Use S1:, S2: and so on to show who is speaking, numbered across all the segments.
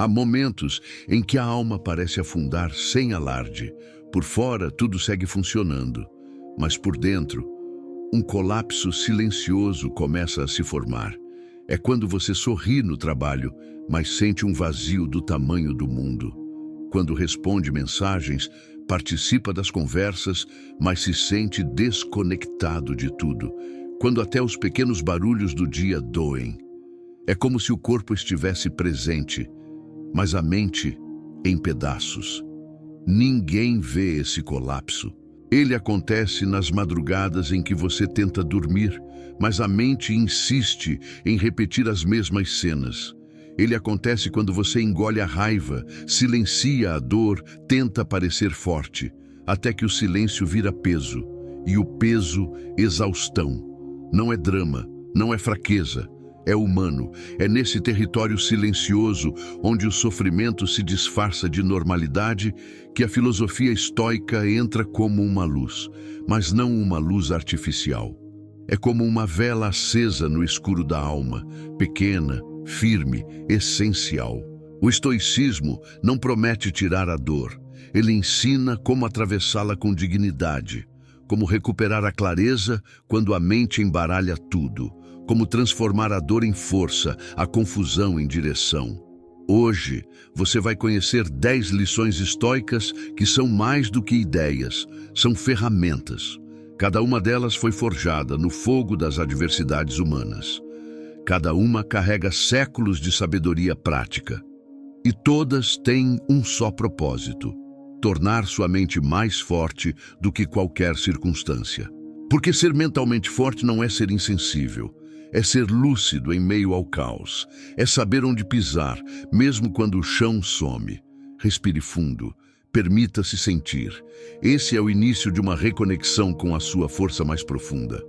S1: Há momentos em que a alma parece afundar sem alarde. Por fora, tudo segue funcionando, mas por dentro, um colapso silencioso começa a se formar. É quando você sorri no trabalho, mas sente um vazio do tamanho do mundo. Quando responde mensagens, participa das conversas, mas se sente desconectado de tudo. Quando até os pequenos barulhos do dia doem. É como se o corpo estivesse presente, mas a mente em pedaços. Ninguém vê esse colapso. Ele acontece nas madrugadas em que você tenta dormir, mas a mente insiste em repetir as mesmas cenas. Ele acontece quando você engole a raiva, silencia a dor, tenta parecer forte, até que o silêncio vira peso, e o peso, exaustão. Não é drama, não é fraqueza, é humano. É nesse território silencioso, onde o sofrimento se disfarça de normalidade, que a filosofia estoica entra como uma luz, mas não uma luz artificial. É como uma vela acesa no escuro da alma, pequena, firme, essencial. O estoicismo não promete tirar a dor. Ele ensina como atravessá-la com dignidade, como recuperar a clareza quando a mente embaralha tudo, como transformar a dor em força, a confusão em direção. Hoje, você vai conhecer 10 lições estoicas que são mais do que ideias, são ferramentas. Cada uma delas foi forjada no fogo das adversidades humanas. Cada uma carrega séculos de sabedoria prática. E todas têm um só propósito: tornar sua mente mais forte do que qualquer circunstância. Porque ser mentalmente forte não é ser insensível. É ser lúcido em meio ao caos. É saber onde pisar, mesmo quando o chão some. Respire fundo. Permita-se sentir. Esse é o início de uma reconexão com a sua força mais profunda.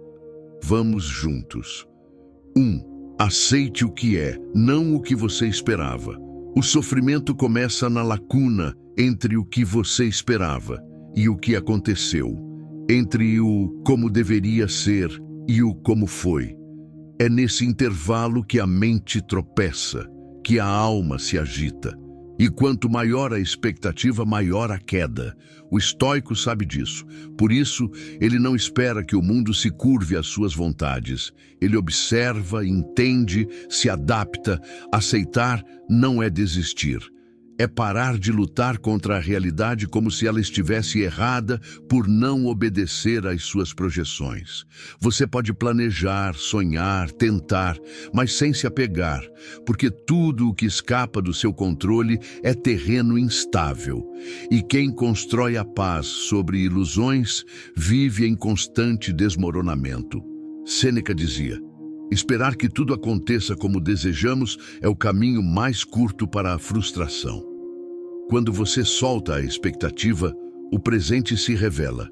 S1: Vamos juntos. 1. Aceite o que é, não o que você esperava. O sofrimento começa na lacuna entre o que você esperava e o que aconteceu, entre o como deveria ser e o como foi. É nesse intervalo que a mente tropeça, que a alma se agita. E quanto maior a expectativa, maior a queda. O estoico sabe disso. Por isso, ele não espera que o mundo se curve às suas vontades. Ele observa, entende, se adapta. Aceitar não é desistir. É parar de lutar contra a realidade como se ela estivesse errada por não obedecer às suas projeções. Você pode planejar, sonhar, tentar, mas sem se apegar, porque tudo o que escapa do seu controle é terreno instável. E quem constrói a paz sobre ilusões vive em constante desmoronamento. Sêneca dizia: esperar que tudo aconteça como desejamos é o caminho mais curto para a frustração. Quando você solta a expectativa, o presente se revela.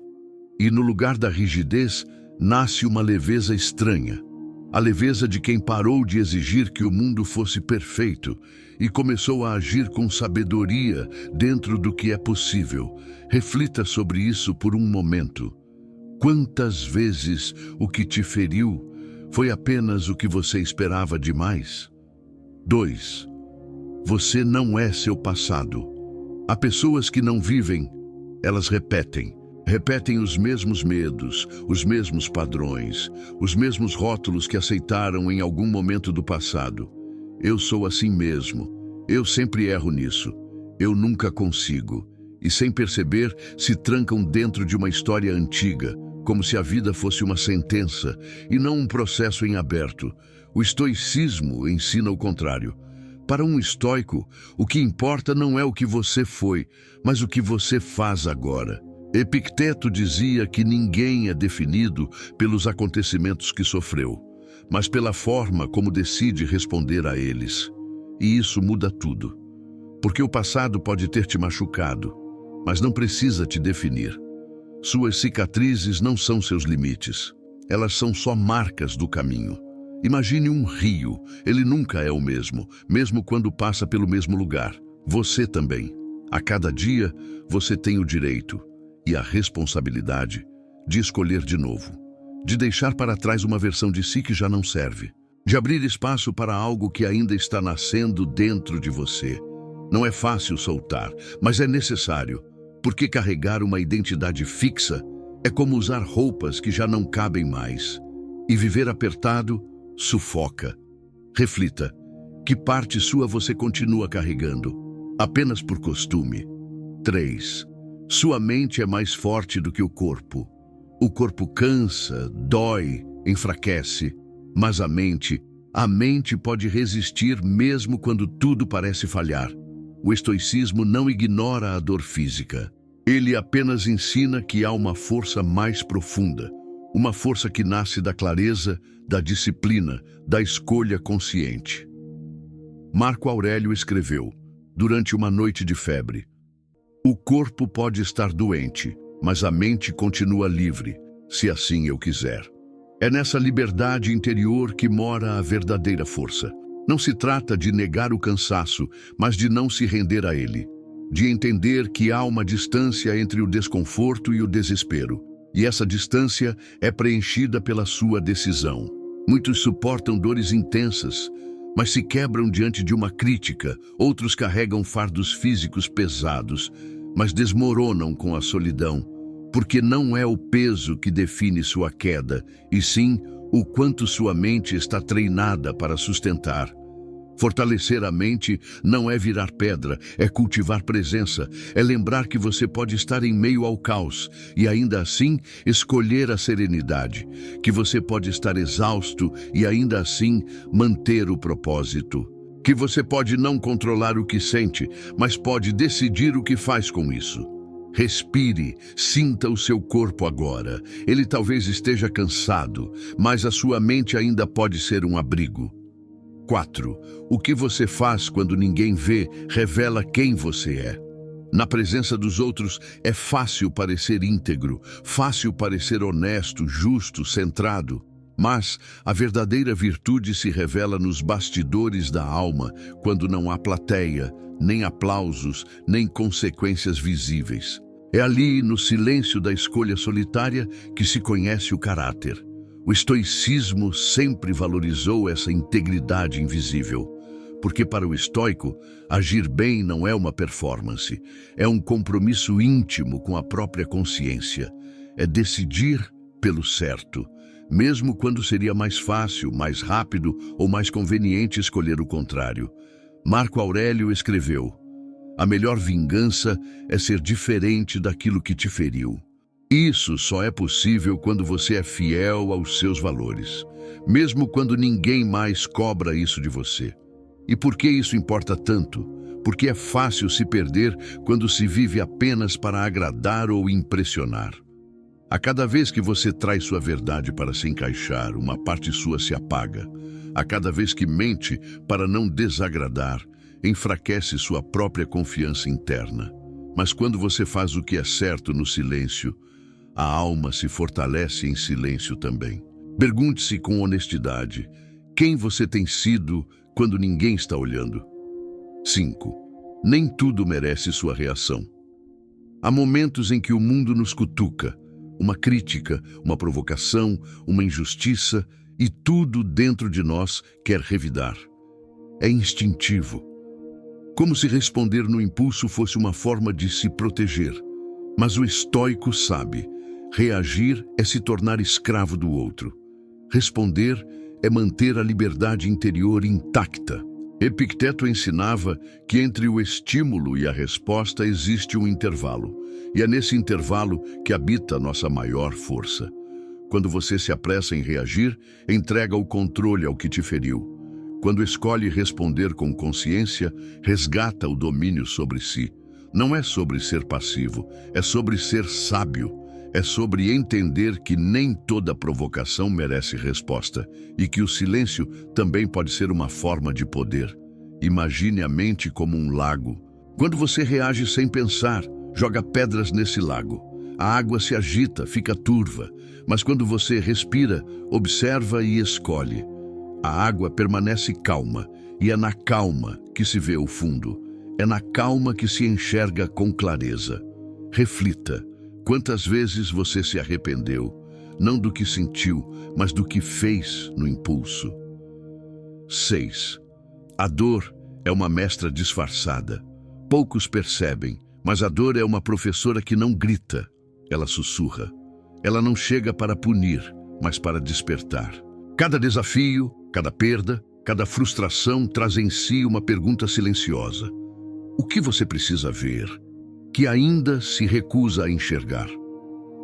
S1: E no lugar da rigidez, nasce uma leveza estranha. A leveza de quem parou de exigir que o mundo fosse perfeito e começou a agir com sabedoria dentro do que é possível. Reflita sobre isso por um momento. Quantas vezes o que te feriu foi apenas o que você esperava demais? 2. Você não é seu passado. Há pessoas que não vivem, elas repetem. Repetem os mesmos medos, os mesmos padrões, os mesmos rótulos que aceitaram em algum momento do passado. Eu sou assim mesmo. Eu sempre erro nisso. Eu nunca consigo. E sem perceber, se trancam dentro de uma história antiga, como se a vida fosse uma sentença e não um processo em aberto. O estoicismo ensina o contrário. Para um estoico, o que importa não é o que você foi, mas o que você faz agora. Epicteto dizia que ninguém é definido pelos acontecimentos que sofreu, mas pela forma como decide responder a eles. E isso muda tudo. Porque o passado pode ter te machucado, mas não precisa te definir. Suas cicatrizes não são seus limites. Elas são só marcas do caminho. Imagine um rio. Ele nunca é o mesmo, mesmo quando passa pelo mesmo lugar. Você também. A cada dia, você tem o direito e a responsabilidade de escolher de novo, de deixar para trás uma versão de si que já não serve, de abrir espaço para algo que ainda está nascendo dentro de você. Não é fácil soltar, mas é necessário, porque carregar uma identidade fixa é como usar roupas que já não cabem mais. E viver apertado sufoca. Reflita, que parte sua você continua carregando? Apenas por costume. 3. Sua mente é mais forte do que o corpo. O corpo cansa, dói, enfraquece, mas a mente pode resistir mesmo quando tudo parece falhar. O estoicismo não ignora a dor física. Ele apenas ensina que há uma força mais profunda, uma força que nasce da clareza, da disciplina, da escolha consciente. Marco Aurélio escreveu, durante uma noite de febre: o corpo pode estar doente, mas a mente continua livre, se assim eu quiser. É nessa liberdade interior que mora a verdadeira força. Não se trata de negar o cansaço, mas de não se render a ele. De entender que há uma distância entre o desconforto e o desespero. E essa distância é preenchida pela sua decisão. Muitos suportam dores intensas, mas se quebram diante de uma crítica. Outros carregam fardos físicos pesados, mas desmoronam com a solidão. Porque não é o peso que define sua queda, e sim o quanto sua mente está treinada para sustentar. Fortalecer a mente não é virar pedra, é cultivar presença, é lembrar que você pode estar em meio ao caos e ainda assim escolher a serenidade, que você pode estar exausto e ainda assim manter o propósito, que você pode não controlar o que sente, mas pode decidir o que faz com isso. Respire, sinta o seu corpo agora. Ele talvez esteja cansado, mas a sua mente ainda pode ser um abrigo. 4. O que você faz quando ninguém vê revela quem você é. Na presença dos outros é fácil parecer íntegro, fácil parecer honesto, justo, centrado. Mas a verdadeira virtude se revela nos bastidores da alma, quando não há plateia, nem aplausos, nem consequências visíveis. É ali, no silêncio da escolha solitária, que se conhece o caráter. O estoicismo sempre valorizou essa integridade invisível, porque para o estoico, agir bem não é uma performance, é um compromisso íntimo com a própria consciência. É decidir pelo certo, mesmo quando seria mais fácil, mais rápido ou mais conveniente escolher o contrário. Marco Aurélio escreveu: a melhor vingança é ser diferente daquilo que te feriu. Isso só é possível quando você é fiel aos seus valores, mesmo quando ninguém mais cobra isso de você. E por que isso importa tanto? Porque é fácil se perder quando se vive apenas para agradar ou impressionar. A cada vez que você traz sua verdade para se encaixar, uma parte sua se apaga. A cada vez que mente para não desagradar, enfraquece sua própria confiança interna. Mas quando você faz o que é certo no silêncio, a alma se fortalece em silêncio também. Pergunte-se com honestidade: quem você tem sido quando ninguém está olhando? 5. Nem tudo merece sua reação. Há momentos em que o mundo nos cutuca, uma crítica, uma provocação, uma injustiça, e tudo dentro de nós quer revidar. É instintivo. Como se responder no impulso fosse uma forma de se proteger. Mas o estoico sabe: reagir é se tornar escravo do outro. Responder é manter a liberdade interior intacta. Epicteto ensinava que entre o estímulo e a resposta existe um intervalo, e é nesse intervalo que habita a nossa maior força. Quando você se apressa em reagir, entrega o controle ao que te feriu. Quando escolhe responder com consciência, resgata o domínio sobre si. Não é sobre ser passivo, é sobre ser sábio. É sobre entender que nem toda provocação merece resposta e que o silêncio também pode ser uma forma de poder. Imagine a mente como um lago. Quando você reage sem pensar, joga pedras nesse lago. A água se agita, fica turva, mas quando você respira, observa e escolhe, a água permanece calma, e é na calma que se vê o fundo. É na calma que se enxerga com clareza. Reflita. Quantas vezes você se arrependeu, não do que sentiu, mas do que fez no impulso? 6. A dor é uma mestra disfarçada. Poucos percebem, mas a dor é uma professora que não grita, ela sussurra. Ela não chega para punir, mas para despertar. Cada desafio, cada perda, cada frustração traz em si uma pergunta silenciosa. O que você precisa ver, que ainda se recusa a enxergar?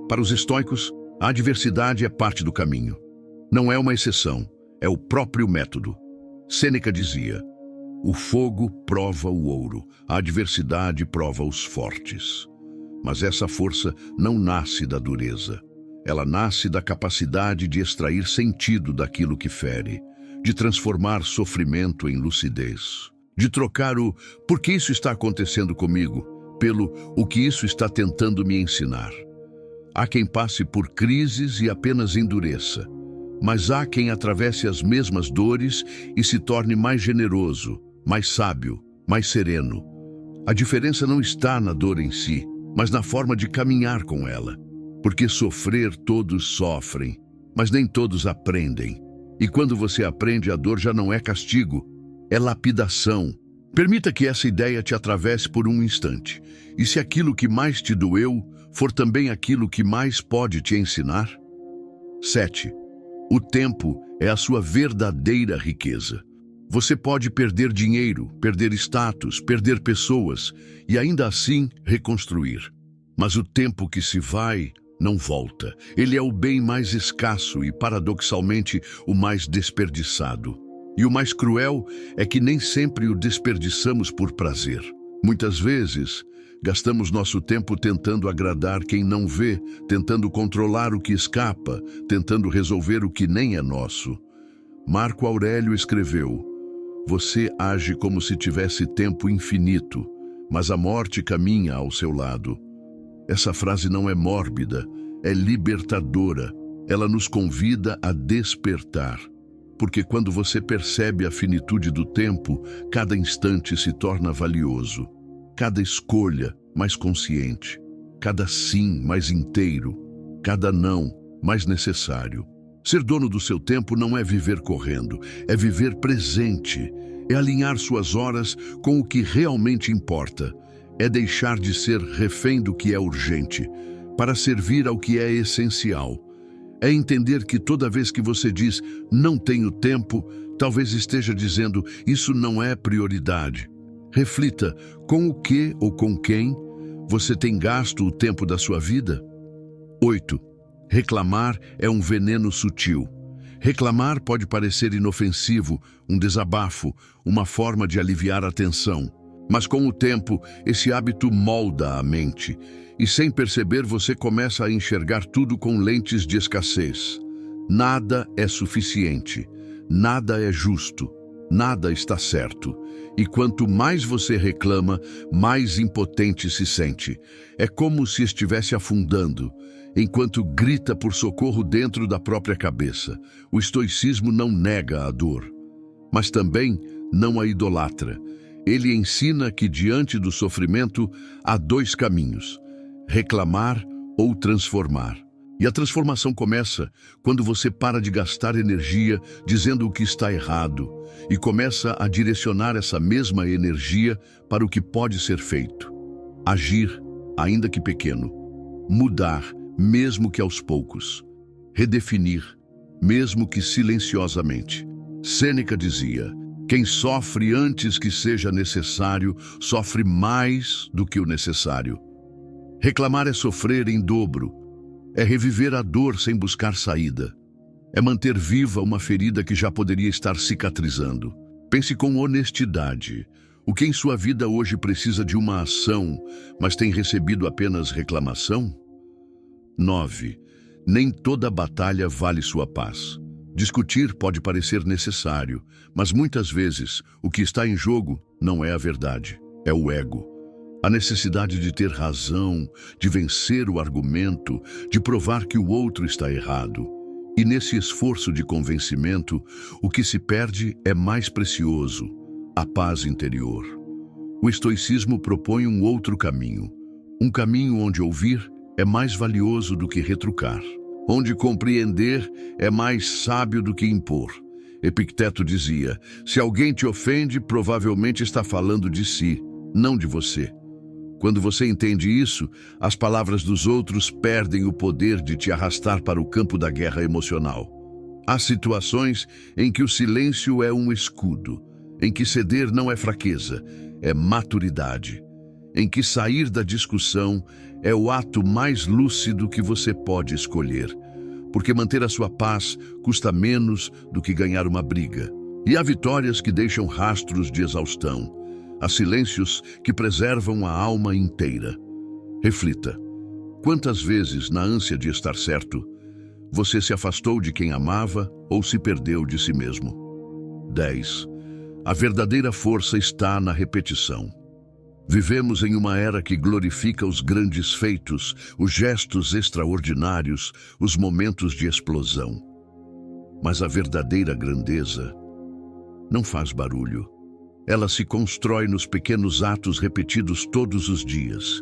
S1: Para os estoicos, a adversidade é parte do caminho. Não é uma exceção, é o próprio método. Sêneca dizia: o fogo prova o ouro, a adversidade prova os fortes. Mas essa força não nasce da dureza. Ela nasce da capacidade de extrair sentido daquilo que fere, de transformar sofrimento em lucidez, de trocar o "por que isso está acontecendo comigo" pelo "o que isso está tentando me ensinar". Há quem passe por crises e apenas endureça, mas há quem atravesse as mesmas dores e se torne mais generoso, mais sábio, mais sereno. A diferença não está na dor em si, mas na forma de caminhar com ela. Porque sofrer todos sofrem, mas nem todos aprendem. E quando você aprende, a dor já não é castigo, é lapidação. Permita que essa ideia te atravesse por um instante. E se aquilo que mais te doeu for também aquilo que mais pode te ensinar? 7. O tempo é a sua verdadeira riqueza. Você pode perder dinheiro, perder status, perder pessoas e ainda assim reconstruir. Mas o tempo que se vai não volta. Ele é o bem mais escasso e, paradoxalmente, o mais desperdiçado. E o mais cruel é que nem sempre o desperdiçamos por prazer. Muitas vezes, gastamos nosso tempo tentando agradar quem não vê, tentando controlar o que escapa, tentando resolver o que nem é nosso. Marco Aurélio escreveu: você age como se tivesse tempo infinito, mas a morte caminha ao seu lado. Essa frase não é mórbida, é libertadora. Ela nos convida a despertar. Porque quando você percebe a finitude do tempo, cada instante se torna valioso. Cada escolha mais consciente. Cada sim mais inteiro. Cada não mais necessário. Ser dono do seu tempo não é viver correndo, é viver presente. É alinhar suas horas com o que realmente importa. É deixar de ser refém do que é urgente, para servir ao que é essencial. É entender que toda vez que você diz "não tenho tempo", talvez esteja dizendo "isso não é prioridade". Reflita, com o que ou com quem você tem gasto o tempo da sua vida? 8. Reclamar é um veneno sutil. Reclamar pode parecer inofensivo, um desabafo, uma forma de aliviar a tensão. Mas com o tempo, esse hábito molda a mente. E sem perceber, você começa a enxergar tudo com lentes de escassez. Nada é suficiente. Nada é justo. Nada está certo. E quanto mais você reclama, mais impotente se sente. É como se estivesse afundando, enquanto grita por socorro dentro da própria cabeça. O estoicismo não nega a dor, mas também não a idolatra. Ele ensina que diante do sofrimento há dois caminhos: reclamar ou transformar. E a transformação começa quando você para de gastar energia dizendo o que está errado e começa a direcionar essa mesma energia para o que pode ser feito. Agir, ainda que pequeno. Mudar, mesmo que aos poucos. Redefinir, mesmo que silenciosamente. Sêneca dizia: quem sofre antes que seja necessário, sofre mais do que o necessário. Reclamar é sofrer em dobro. É reviver a dor sem buscar saída. É manter viva uma ferida que já poderia estar cicatrizando. Pense com honestidade. O que em sua vida hoje precisa de uma ação, mas tem recebido apenas reclamação? 9. Nem toda batalha vale sua paz. Discutir pode parecer necessário, mas muitas vezes o que está em jogo não é a verdade, é o ego. A necessidade de ter razão, de vencer o argumento, de provar que o outro está errado. E nesse esforço de convencimento, o que se perde é mais precioso: a paz interior. O estoicismo propõe um outro caminho. Um caminho onde ouvir é mais valioso do que retrucar. Onde compreender é mais sábio do que impor. Epicteto dizia: se alguém te ofende, provavelmente está falando de si, não de você. Quando você entende isso, as palavras dos outros perdem o poder de te arrastar para o campo da guerra emocional. Há situações em que o silêncio é um escudo, em que ceder não é fraqueza, é maturidade, em que sair da discussão é o ato mais lúcido que você pode escolher, porque manter a sua paz custa menos do que ganhar uma briga. E há vitórias que deixam rastros de exaustão, há silêncios que preservam a alma inteira. Reflita, quantas vezes, na ânsia de estar certo, você se afastou de quem amava ou se perdeu de si mesmo? 10. A verdadeira força está na repetição. Vivemos em uma era que glorifica os grandes feitos, os gestos extraordinários, os momentos de explosão. Mas a verdadeira grandeza não faz barulho. Ela se constrói nos pequenos atos repetidos todos os dias,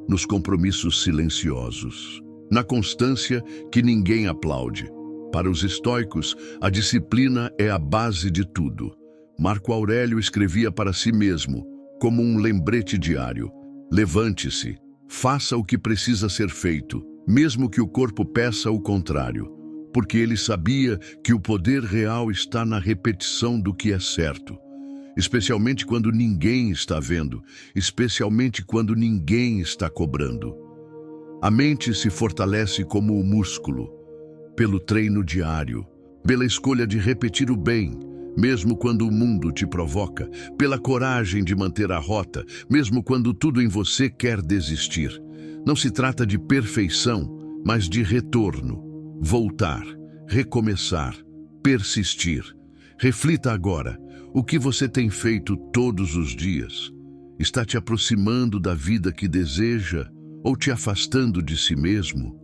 S1: nos compromissos silenciosos, na constância que ninguém aplaude. Para os estoicos, a disciplina é a base de tudo. Marco Aurélio escrevia para si mesmo, como um lembrete diário: levante-se, faça o que precisa ser feito, mesmo que o corpo peça o contrário, porque ele sabia que o poder real está na repetição do que é certo, especialmente quando ninguém está vendo, especialmente quando ninguém está cobrando. A mente se fortalece como o músculo, pelo treino diário, pela escolha de repetir o bem, mesmo quando o mundo te provoca, pela coragem de manter a rota, mesmo quando tudo em você quer desistir. Não se trata de perfeição, mas de retorno, voltar, recomeçar, persistir. Reflita agora, o que você tem feito todos os dias? Está te aproximando da vida que deseja ou te afastando de si mesmo?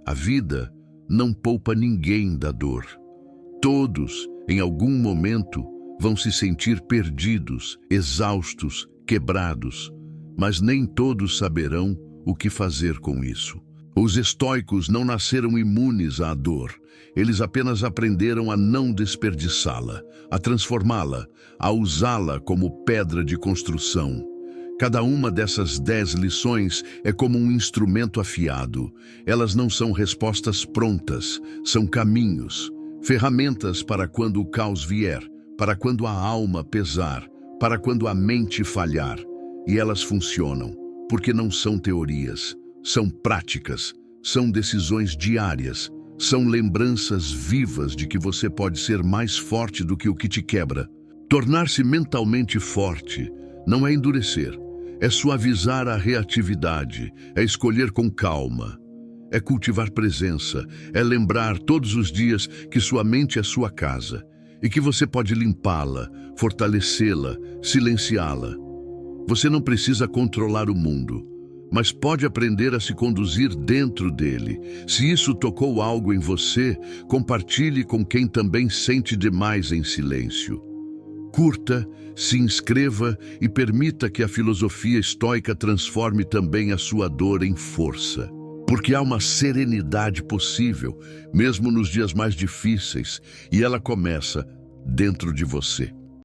S1: A vida não poupa ninguém da dor. Todos, em algum momento, vão se sentir perdidos, exaustos, quebrados, mas nem todos saberão o que fazer com isso. Os estoicos não nasceram imunes à dor. Eles apenas aprenderam a não desperdiçá-la, a transformá-la, a usá-la como pedra de construção. Cada uma dessas 10 lições é como um instrumento afiado. Elas não são respostas prontas, são caminhos, ferramentas para quando o caos vier, para quando a alma pesar, para quando a mente falhar. E elas funcionam, porque não são teorias, são práticas, são decisões diárias, são lembranças vivas de que você pode ser mais forte do que o que te quebra. Tornar-se mentalmente forte não é endurecer, é suavizar a reatividade, é escolher com calma, é cultivar presença, é lembrar todos os dias que sua mente é sua casa e que você pode limpá-la, fortalecê-la, silenciá-la. Você não precisa controlar o mundo, mas pode aprender a se conduzir dentro dele. Se isso tocou algo em você, compartilhe com quem também sente demais em silêncio. Curta, se inscreva e permita que a filosofia estoica transforme também a sua dor em força. Porque há uma serenidade possível, mesmo nos dias mais difíceis, e ela começa dentro de você.